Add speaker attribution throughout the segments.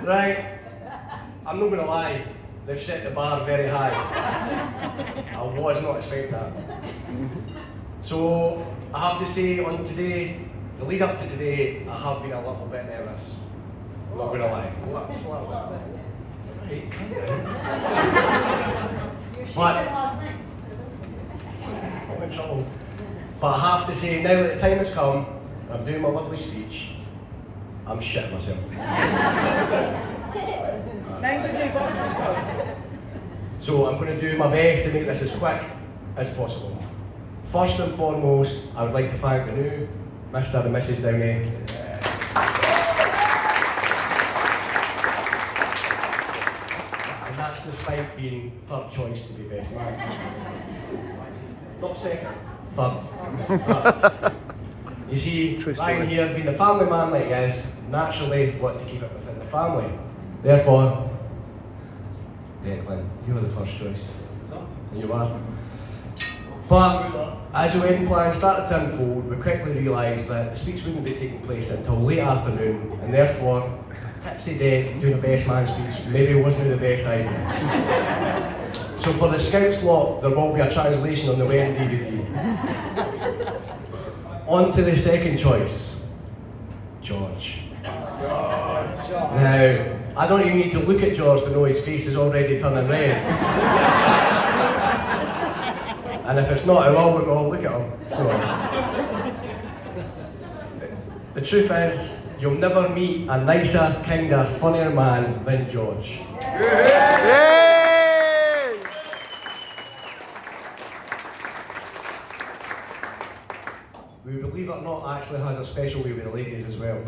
Speaker 1: Right, I'm not going to lie, they've set the bar very high. I was not expecting that. So, I have to say on today, the lead up to today, I have been a little bit nervous. I'm not going to lie. Just a little bit. Right, calm down.
Speaker 2: You're shaking
Speaker 1: What?
Speaker 2: last night.
Speaker 1: I'm in trouble. But I have to say, now that the time has come, I'm doing my lovely speech, I'm shitting myself. So I'm going to do my best to make this as quick as possible. First and foremost, I would like to thank the new Mr. and Mrs. Downey. And that's despite being third choice to be best man. Not second, third. You see, Ryan here, being the family man that he is, naturally want to keep it within the family. Therefore, Declan, you were the first choice. And you are. But as the wedding plans started to unfold, we quickly realised that the speech wouldn't be taking place until late afternoon, and therefore, tipsy dead doing a best man speech maybe wasn't the best idea. So for the Scouts lot, there will be a translation on the wedding DVD. On to the second choice, George. Now, I don't even need to look at George to know his face is already turning red. And if it's not, we'll all look at him. So, the truth is, you'll never meet a nicer, kinder, funnier man than George. Who, believe it or not, actually has a special way with the ladies as well.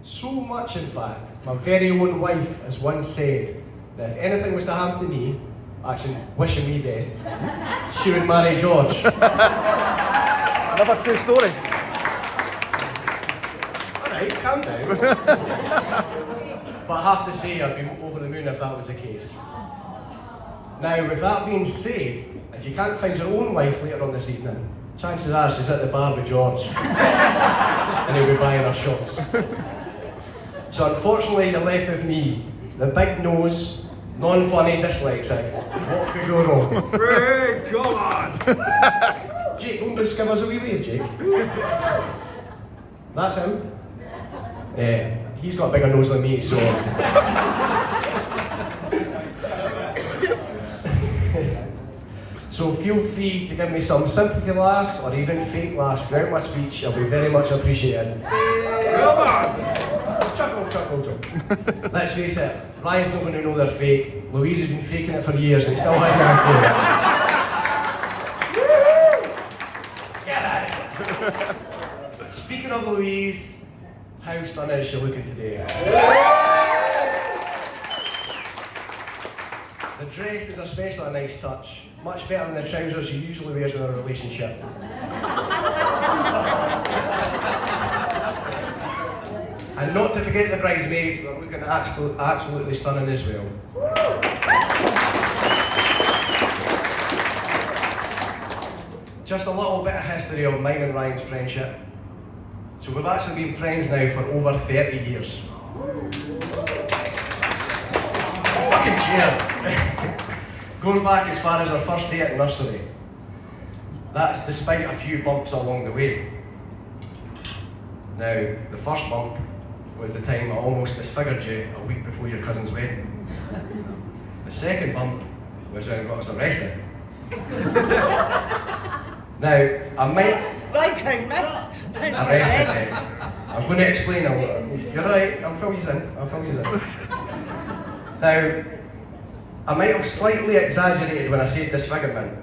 Speaker 1: So much, in fact, my very own wife has once said that if anything was to happen to me, actually wishing me death, she would marry George.
Speaker 3: Another true story.
Speaker 1: Alright, calm down. But I have to say, I'd be over the moon if that was the case. Now, with that being said, if you can't find your own wife later on this evening, chances are she's at the bar with George. And he'll be buying her shots. So unfortunately, you're left with me, the big nose, non-funny dyslexic. What could go wrong?
Speaker 3: Ray, come on!
Speaker 1: Jake, don't just give us a wee wave, Jake. That's him. He's got a bigger nose than me, so... So feel free to give me some sympathy laughs or even fake laughs throughout my speech. I'll be very much appreciated.
Speaker 3: Come on!
Speaker 1: Chuckle, chuckle, chuckle. Let's face it, Ryan's not going to know they're fake. Louise has been faking it for years and he still hasn't had a clue. Speaking of Louise, how stunning is she looking today? The dress is especially a nice touch. Much better than the trousers she usually wears in a relationship. And not to forget the bridesmaids, who are looking absolutely stunning as well. Just a little bit of history of mine and Ryan's friendship. So we've actually been friends now for over 30 years. Fucking cheer! Going back as far as our first day at nursery. That's despite a few bumps along the way. Now, the first bump was the time I almost disfigured you a week before your cousin's wedding. The second bump was when I got us arrested. Now, I might...
Speaker 4: Viking, mate!
Speaker 1: Arrested, I'm going to explain. You're right, I'll fill you in. Now, I might have slightly exaggerated when I said disfigurement.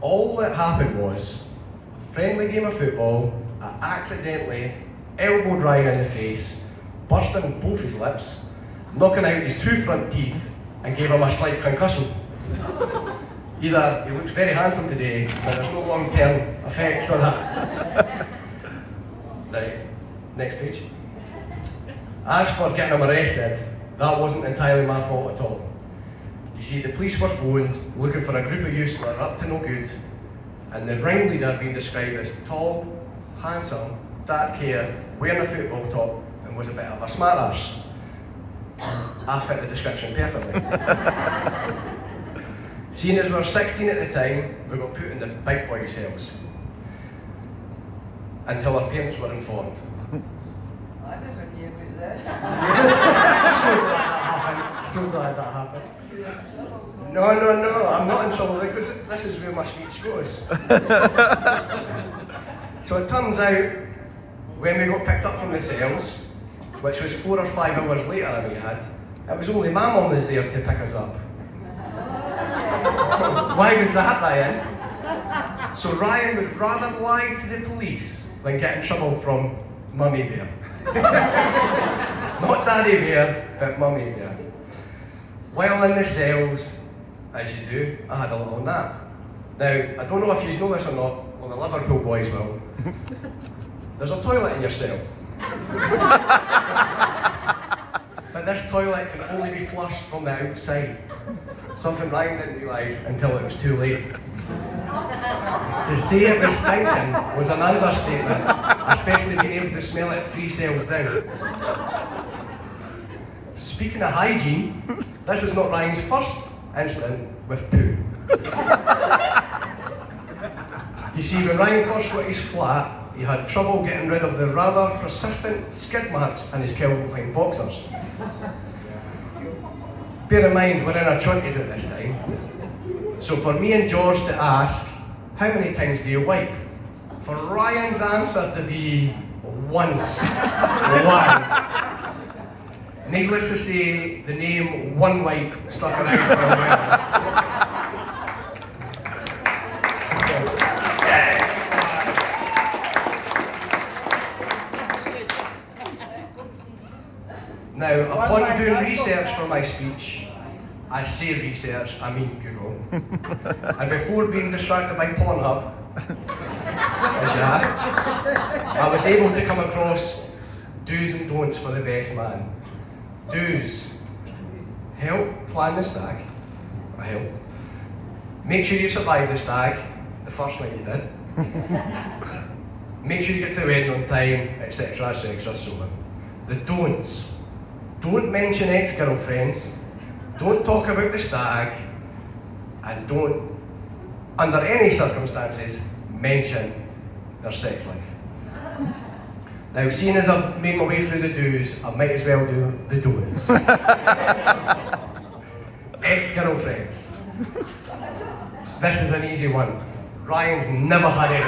Speaker 1: All that happened was, a friendly game of football, I accidentally elbowed Ryan in the face, bursting both his lips, knocking out his 2 front teeth, and gave him a slight concussion. Either he looks very handsome today, but there's no long-term effects on that. Right, next page. As for getting him arrested, that wasn't entirely my fault at all. You see, the police were phoned looking for a group of youths that are up to no good, and the ringleader being described as tall, handsome, dark hair, wearing a football top, and was a bit of a smart arse. I fit the description perfectly. Seeing as we were 16 at the time, we got put in the big boy cells until our parents were informed.
Speaker 2: I never knew about this.
Speaker 1: So glad that happened. No, I'm not in trouble because this is where my speech goes. So it turns out, when we got picked up from the cells, which was 4 or 5 hours later than we had, it was only my mum was there to pick us up. Why was that, Ryan? So Ryan would rather lie to the police than get in trouble from Mummy Bear. Not Daddy Bear, but Mummy Bear. While in the cells, as you do, I had a little nap. Now, I don't know if you know this or not, well the Liverpool boys will. There's a toilet in your cell. But this toilet can only be flushed from the outside. Something Ryan didn't realise until it was too late. To say it was stinking was an understatement, especially being able to smell it 3 cells down. Speaking of hygiene, this is not Ryan's first incident with poo. You see, when Ryan first got his flat, he had trouble getting rid of the rather persistent skid marks in his Calvin Klein boxers. Bear in mind, we're in our 20s at this time. So for me and George to ask, how many times do you wipe? For Ryan's answer to be once. One. Needless to say, the name One Wipe stuck around for a while. Now, upon doing research for my speech, I say research, I mean Google, and before being distracted by Pornhub, as you have, I was able to come across do's and don'ts for the best man. Do's: help plan the stag. I helped. Make sure you survive the stag, the first night you did. Make sure you get to the wedding on time, etc, etc, so on. The don'ts: don't mention ex-girlfriends, don't talk about the stag, and don't, under any circumstances, mention their sex life. Now, seeing as I've made my way through the do's, I might as well do the don'ts. Ex-girlfriends. This is an easy one. Ryan's never had any.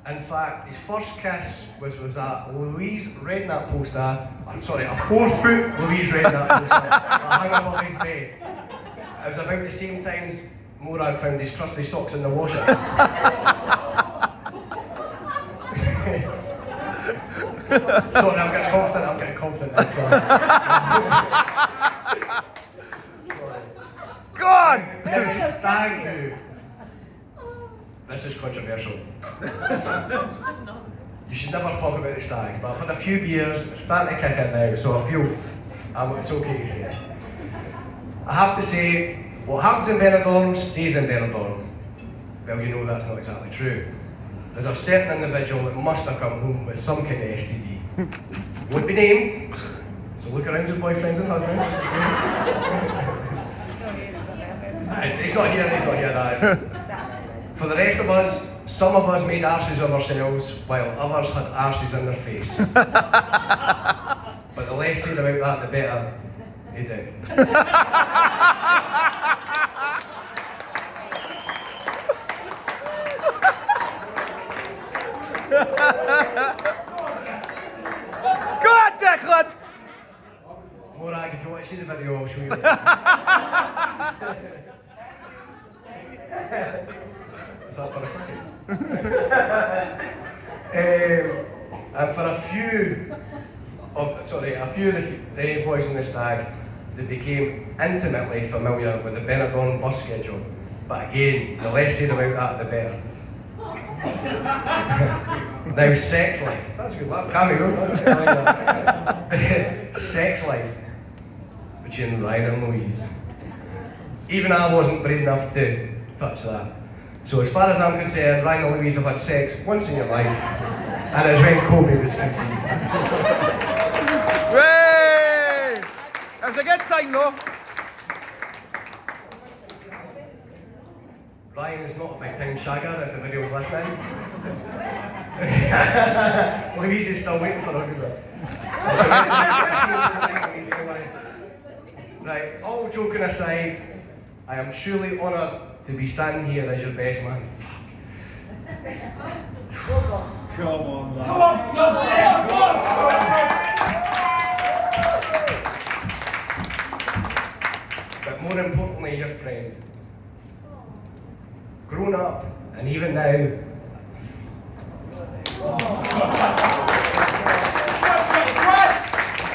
Speaker 1: In fact, his first kiss was a Louise Redknapp poster, a 4-foot Louise Redknapp poster that hung above his bed. It was about the same time as Morag found his crusty socks in the washer. Sorry, I'm getting confident, I'm sorry.
Speaker 3: Go on!
Speaker 1: Now the stag do. This is controversial. You should never talk about the stag, but I've had a few beers, it's starting to kick in now, so I feel it's okay to say it. I have to say, what happens in Benidorm stays in Benidorm. Well, you know that's not exactly true. There's a certain individual that must have come home with some kind of STD. Won't be named, so look around your boyfriends and husbands. He's not here, that is. For the rest of us, some of us made arses of ourselves, while others had arses in their face. But the less said about that, the better. Hey, Dick.
Speaker 3: Go on, Declan!
Speaker 1: Morag, if you want to see the video, I'll show you. Is that for a cookie? And for a few of the boys in the stag, they became intimately familiar with the Benidorm bus schedule. But again, the less said about that, the better. Now, sex life. That's a good laugh. Cameo. Sex life between Ryan and Louise. Even I wasn't brave enough to touch that. So as far as I'm concerned, Ryan and Louise have had sex once in your life, and it's when Kobe was conceived.
Speaker 3: Hey! It was a good time though.
Speaker 1: Ryan is not a big time shagger if the video's listening. Louise is still waiting for her. Right, all joking aside, I am surely honoured to be standing here as your best man.
Speaker 3: Come on, man.
Speaker 4: Come on, God's sake, come on!
Speaker 1: But more importantly, your friend. Grown up, and even now,